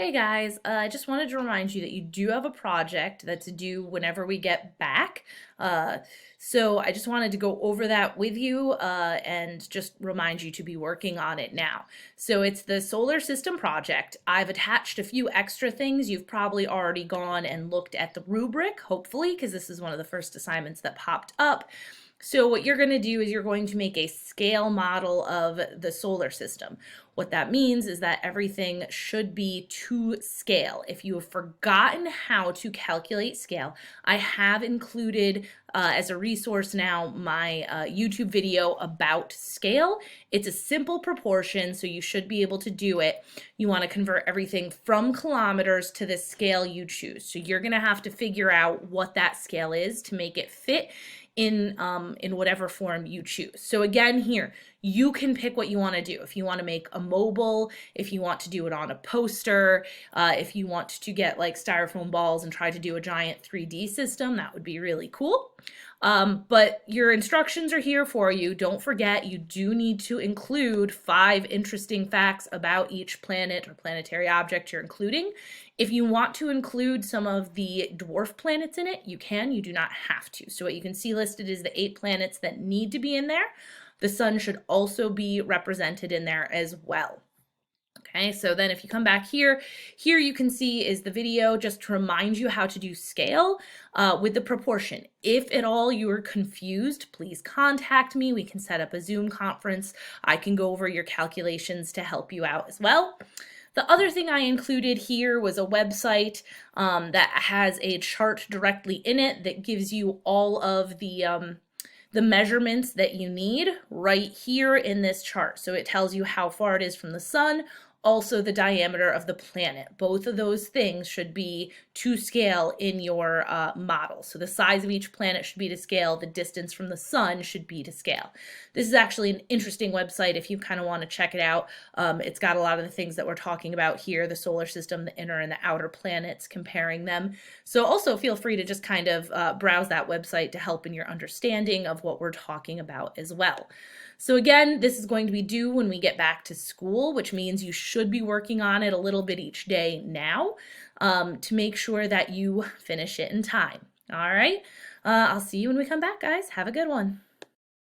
Hey guys, I just wanted to remind you that you do have a project that's due whenever we get back. Uh, so I just wanted to go over that with you and just remind you to be working on it now. So it's the solar system project. I've attached a few extra things. You've probably already gone and looked at the rubric, hopefully, because this is one of the first assignments that popped up. So what you're going to do is you're going to make a scale model of the solar system. What that means is that everything should be to scale. If you have forgotten how to calculate scale, I have included as a resource now my YouTube video about scale. It's a simple proportion, so you should be able to do it. You want to convert everything from kilometers to the scale you choose. So you're going to have to figure out what that scale is to make it fit in whatever form you choose. So again, here, you can pick what you want to do. If you want to make a mobile, if you want to do it on a poster, if you want to get like styrofoam balls and try to do a giant 3D system, that would be really cool. But your instructions are here for you. Don't forget, you do need to include 5 interesting facts about each planet or planetary object you're including. If you want to include some of the dwarf planets in it, you can. You do not have to. So what you can see listed is the 8 planets that need to be in there. The sun should also be represented in there as well. Okay, so then if you come back here you can see is the video just to remind you how to do scale with the proportion. If at all you are confused, please contact me. We can set up a Zoom conference. I can go over your calculations to help you out as well. The other thing I included here was a website that has a chart directly in it that gives you all of the measurements that you need right here in this chart. So it tells you how far it is from the sun, also the diameter of the planet. Both of those things should be to scale in your model. So the size of each planet should be to scale, the distance from the sun should be to scale. This is actually an interesting website if you kind of want to check it out. It's got a lot of the things that we're talking about here, the solar system, the inner and the outer planets, comparing them. So also feel free to just kind of browse that website to help in your understanding of what we're talking about as well. So again, this is going to be due when we get back to school, which means you should be working on it a little bit each day now to make sure that you finish it in time. All right, I'll see you when we come back, guys. Have a good one.